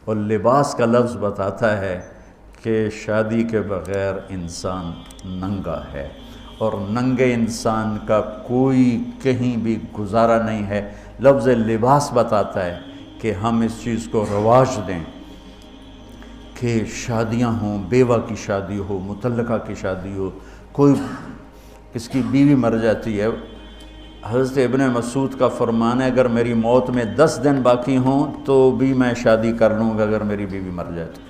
اور لباس کا لفظ بتاتا ہے کہ شادی کے بغیر انسان ننگا ہے، اور ننگے انسان کا کوئی کہیں بھی گزارا نہیں ہے۔ لفظ لباس بتاتا ہے کہ ہم اس چیز کو رواج دیں کہ شادیاں ہوں، بیوہ کی شادی ہو، مطلقہ کی شادی ہو، کوئی کس کی بیوی مر جاتی ہے، حضرت ابن مسعود کا فرمان ہے اگر میری موت میں 10 دن باقی ہوں تو بھی میں شادی کر لوں گا اگر میری بیوی مر جائے تو۔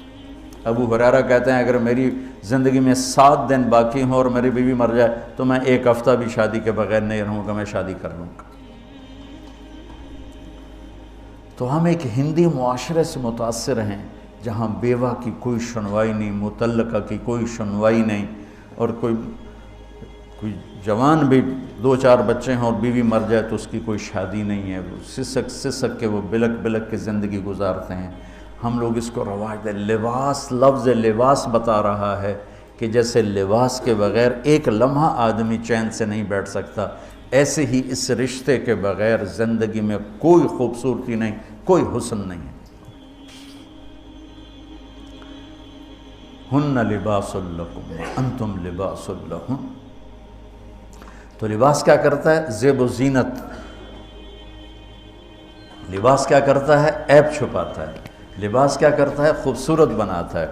ابو ہریرہ کہتے ہیں اگر میری زندگی میں 7 دن باقی ہوں اور میری بیوی مر جائے تو میں 1 ہفتہ بھی شادی کے بغیر نہیں رہوں گا، میں شادی کر لوں گا۔ تو ہم ایک ہندی معاشرے سے متاثر ہیں جہاں بیوہ کی کوئی سنوائی نہیں، مطلقہ کی کوئی سنوائی نہیں، اور کوئی جوان بھی 2-4 بچے ہیں اور بیوی مر جائے تو اس کی کوئی شادی نہیں ہے، وہ سسک کے وہ بلک بلک کے زندگی گزارتے ہیں۔ ہم لوگ اس کو رواج دیں۔ لباس، لفظ لباس بتا رہا ہے کہ جیسے لباس کے بغیر ایک لمحہ آدمی چین سے نہیں بیٹھ سکتا، ایسے ہی اس رشتے کے بغیر زندگی میں کوئی خوبصورتی نہیں، کوئی حسن نہیں ہے۔ ہن لباس لکم وانتم لباس لہن۔ تو لباس کیا کرتا ہے؟ زیب و زینت۔ لباس کیا کرتا ہے؟ عیب چھپاتا ہے۔ لباس کیا کرتا ہے؟ خوبصورت بناتا ہے۔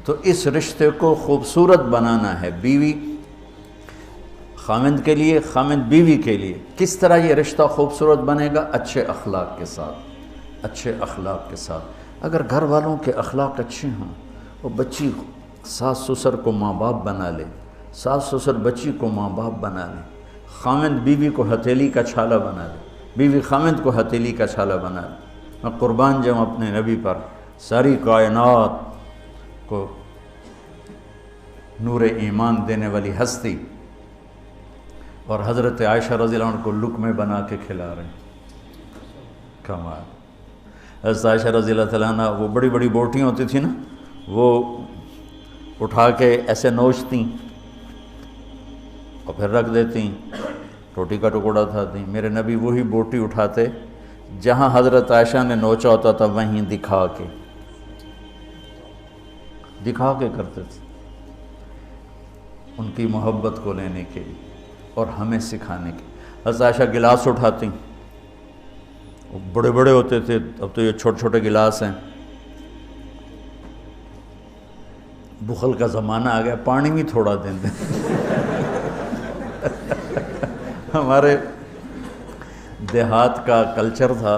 تو اس رشتے کو خوبصورت بنانا ہے، بیوی خاوند کے لیے، خاوند بیوی کے لیے۔ کس طرح یہ رشتہ خوبصورت بنے گا؟ اچھے اخلاق کے ساتھ، اچھے اخلاق کے ساتھ۔ اگر گھر والوں کے اخلاق اچھے ہوں، اور بچی ساس سسر کو ماں باپ بنا لے، ساس سسر بچی کو ماں باپ بنا لے، خاوند بیوی کو ہتھیلی کا چھالا بنا لے، بیوی خاوند کو ہتھیلی کا چھالا بنا لے۔ میں قربان جاؤں اپنے نبی پر، ساری کائنات کو نور ایمان دینے والی ہستی، اور حضرت عائشہ رضی اللہ عنہ کو لقمے بنا کے کھلا رہے ہیں۔ کمال۔ حضرت عائشہ رضی اللہ تعالیٰ عنہ، وہ بڑی بڑی بوٹیاں ہوتی تھیں نا، وہ اٹھا کے ایسے نوچتیں اور پھر رکھ دیتیں، روٹی کا ٹکڑا اٹھاتیں۔ میرے نبی وہی بوٹی اٹھاتے جہاں حضرت عائشہ نے نوچا ہوتا تھا، وہیں دکھا کے کرتے تھے، ان کی محبت کو لینے کے لیے اور ہمیں سکھانے کے۔ حضرت عائشہ گلاس اٹھاتی، وہ بڑے بڑے ہوتے تھے، اب تو یہ چھوٹے چھوٹے گلاس ہیں، بخل کا زمانہ آ گیا، پانی بھی تھوڑا دیں دیں۔ ہمارے دیہات کا کلچر تھا،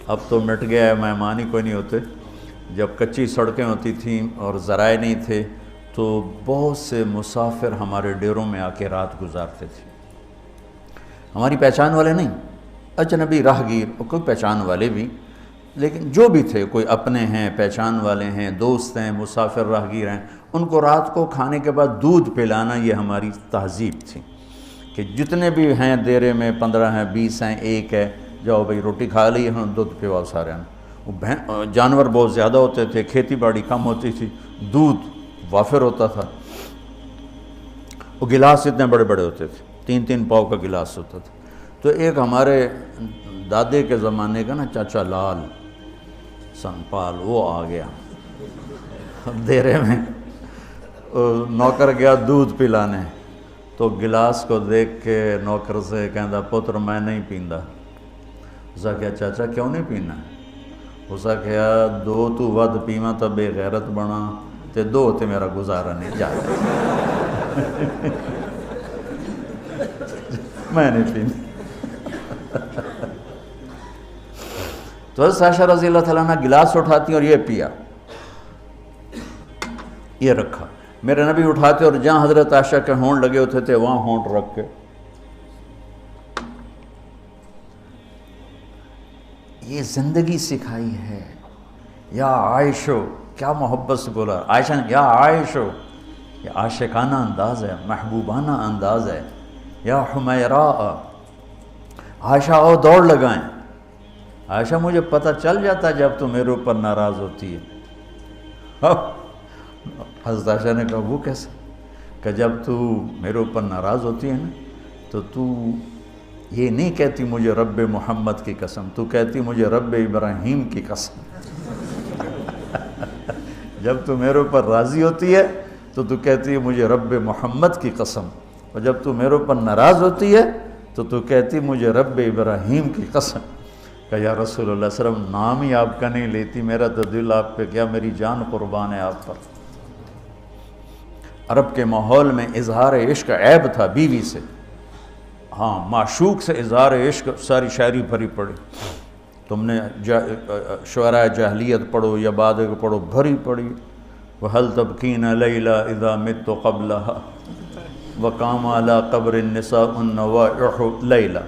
اب تو مٹ گیا ہے، مہمان ہی کوئی نہیں ہوتے۔ جب کچی سڑکیں ہوتی تھیں اور ذرائع نہیں تھے تو بہت سے مسافر ہمارے ڈیروں میں آ کے رات گزارتے تھے، ہماری پہچان والے نہیں، اجنبی راہگیر، اور کوئی پہچان والے بھی، لیکن جو بھی تھے، کوئی اپنے ہیں، پہچان والے ہیں، دوست ہیں، مسافر راہگیر ہیں، ان کو رات کو کھانے کے بعد دودھ پلانا یہ ہماری تہذیب تھی کہ جتنے بھی ہیں دیرے میں، 15 ہیں، 20 ہیں، 1 ہے، جاؤ بھائی روٹی کھا لی ہے، دودھ پلاؤ سارے ہیں۔ وہ جانور بہت زیادہ ہوتے تھے، کھیتی باڑی کم ہوتی تھی، دودھ وافر ہوتا تھا، وہ گلاس اتنے بڑے بڑے ہوتے تھے، 3-3 پاؤ کا گلاس ہوتا تھا۔ تو ایک ہمارے دادے کے زمانے کا نا چاچا لال سنپال، وہ آ گیا دیرے میں، نوکر گیا دودھ پلانے، تو گلاس کو دیکھ کے نوکر سے کہندا پتر میں نہیں پیندا۔ اسا کہا چاچا کیوں نہیں پینا؟ اسا کہا 2 تو ود پیواں تا بے غیرت بنا، تے 2 تے میرا گزارا نہیں جاتا۔ میں نہیں پیندا۔ تو حضرت عائشہ رضی اللہ تعالیٰ عنہ گلاس اٹھاتی اور یہ پیا، یہ رکھا۔ میرے نبی اٹھاتے اور جہاں حضرت عائشہ کے ہونٹ لگے ہوتے تھے وہاں ہونٹ رکھ کے یہ زندگی سکھائی ہے۔ یا عائشو، کیا محبت سے بولا عائشہ نے، یا عائشو، یہ عاشقانہ انداز ہے، محبوبانہ انداز ہے۔ یا حمیراء، عائشہ آؤ دوڑ لگائیں، عائشہ مجھے پتہ چل جاتا جب تو میرے اوپر ناراض ہوتی ہے۔ حضرت عائشہ نے کہا وہ کیسے؟ کہ جب تو میرے اوپر ناراض ہوتی ہے نا تو یہ نہیں کہتی مجھے رب محمد کی قسم، تو کہتی مجھے رب ابراہیم کی قسم۔ جب تو میرے اوپر راضی ہوتی ہے تو کہتی ہے مجھے رب محمد کی قسم، اور جب تو میرے اوپر ناراض ہوتی ہے تو کہتی مجھے رب ابراہیم کی قسم۔ کہ یا رسول اللہ صلی اللہ علیہ وسلم نام ہی آپ کا نہیں لیتی، میرا تو دل آپ پہ کیا، میری جان قربان ہے آپ پر۔ عرب کے ماحول میں اظہار عشق عیب تھا بیوی سے، ہاں معشوق سے اظہار عشق ساری شاعری بھری پڑی، تم نے شعراء جاہلیت پڑھو یا بعد کو پڑھو، بھری پڑی۔ وَهَلْ تَبْكِينَ لَيْلَا إِذَا مِتُّ قَبْلَهَا وَقَامَ عَلَىٰ قَبْرِ النِّسَاءُ النَّوَائِحُ لَيْلَا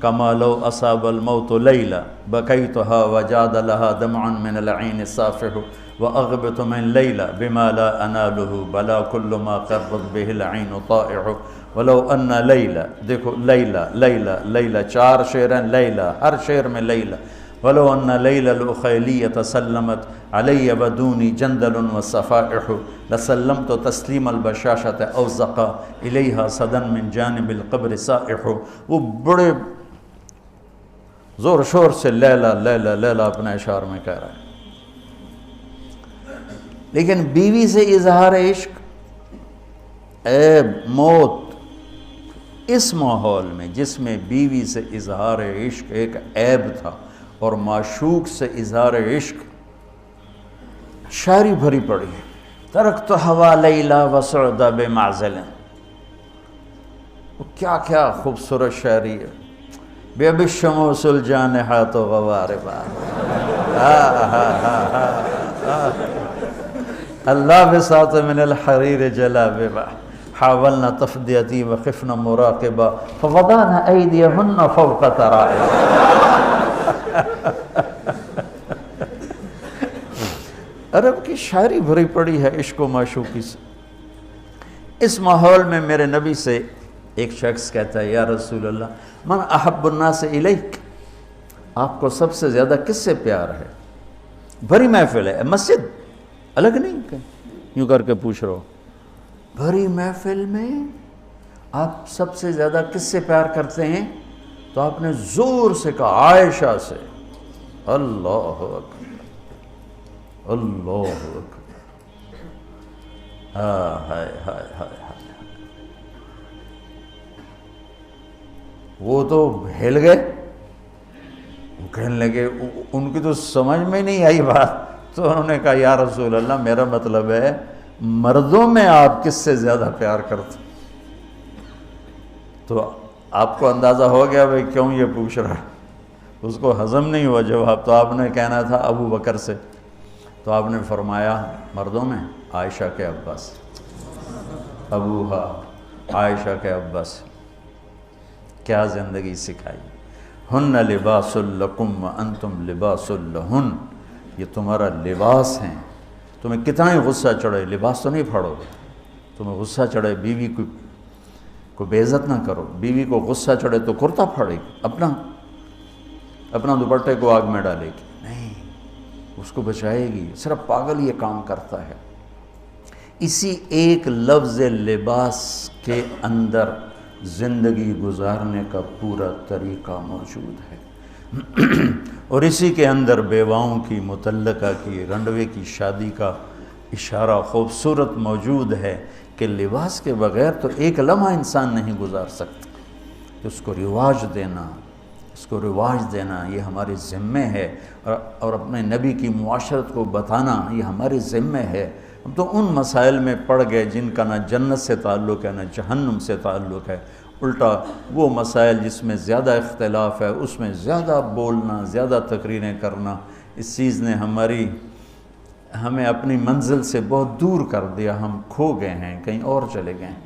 كَمَا لَوْ أَصَابَ الْمَوْتُ لَيْلَا بَكَيْتُهَا وَجَادَ لَهَا دَمْعًا مِنَ الْعَيْنِ الصَّافِحُ وَأَغْبِطُ مِنْ لَيْلَا بِمَا لَا أَنَالُهُ بَلَا كُلُّ مَا قَرَّتْ بِهِ الْعَيْنُ طَائِعُ وَلَوْ أَنَّ لَيْلَا، دیکھو لیلہ لیلہ لیلہ، چار شعر ہیں لیلہ، ہر شعر میں لیلہ۔ وَلَوْ أَنَّ لَيْلَ الْأُخَيْلِيَّةَ سَلَّمَتْ عَلَيَّ وَدُونِي جَنْدَلٌ وَصَفَائِحُ لَسَلَّمْتُ تَسْلِيمَ الْبَشَاشَةِ أَوْ زَقَى إِلَيْهَا صَدًا مِنْ جَانِبِ الْقَبْرِ سَائِحُ۔ وہ بڑے زور شور سے لیلہ لیلہ لیلہ اپنے اشعار میں کہہ رہا ہے، لیکن بیوی سے اظہار عشق عیب، موت، اس ماحول میں جس میں بیوی سے اظہار عشق ایک عیب تھا اور معشوق سے اظہار عشق شاعری بھری پڑی ہے۔ ترکت ہوا لیلا وسعد بمعزل، وہ کیا کیا خوبصورت شاعری ہے۔ بے بالشموس الجانحات غواربا، اللہ بساط من الحریر جلاببا حاولنا تفدیتی وخفنا مراقبا فوضعنا ایدیہن فوق ترائب۔ عرب کی شاعری بھری پڑی ہے عشق و معشوقی سے۔ اس ماحول میں میرے نبی سے ایک شخص کہتا ہے یا رسول اللہ من احب الناس الیک، آپ کو سب سے زیادہ کس سے پیار ہے؟ بھری محفل ہے، مسجد الگ نہیں کہ یوں کر کے پوچھ رہا ہو، بھری محفل میں آپ سب سے زیادہ کس سے پیار کرتے ہیں؟ تو آپ نے زور سے کہا عائشہ سے۔ اللہ اکبر اللہ اکبر، ہائے ہائے ہائے ہائے، وہ تو ہل گئے، وہ کہنے لگے، ان کی تو سمجھ میں نہیں آئی بات، تو انہوں نے کہا یا رسول اللہ میرا مطلب ہے مردوں میں آپ کس سے زیادہ پیار کرتے؟ تو آپ کو اندازہ ہو گیا بھئی کیوں یہ پوچھ رہا، اس کو ہضم نہیں ہوا جواب، تو آپ نے کہنا تھا ابو بکر سے، تو آپ نے فرمایا مردوں میں عائشہ کے ابا سے، ابوہا عائشہ کے ابا سے۔ کیا زندگی سکھائی، ہن لباس لکم وانتم لباس لہن، یہ تمہارا لباس ہیں، تمہیں کتنا ہی غصہ چڑھے لباس تو نہیں پھاڑو گے، تمہیں غصہ چڑھے بیوی کو بے عزت نہ کرو، بیوی کو غصہ چڑھے تو کرتا پھاڑے گی، اپنا دوپٹے کو آگ میں ڈالے گی، نہیں، اس کو بچائے گی، صرف پاگل یہ کام کرتا ہے۔ اسی ایک لفظ لباس کے اندر زندگی گزارنے کا پورا طریقہ موجود ہے، اور اسی کے اندر بیواؤں کی، مطلقہ کی، رنڈوے کی شادی کا اشارہ خوبصورت موجود ہے کہ لباس کے بغیر تو ایک لمحہ انسان نہیں گزار سکتا، اس کو رواج دینا یہ ہمارے ذمے ہے، اور اپنے نبی کی معاشرت کو بتانا یہ ہمارے ذمے ہے۔ ہم تو ان مسائل میں پڑ گئے جن کا نہ جنت سے تعلق ہے نہ جہنم سے تعلق ہے، الٹا وہ مسائل جس میں زیادہ اختلاف ہے اس میں زیادہ بولنا، زیادہ تقریریں کرنا، اس چیز نے ہمیں اپنی منزل سے بہت دور کر دیا، ہم کھو گئے ہیں، کہیں اور چلے گئے ہیں۔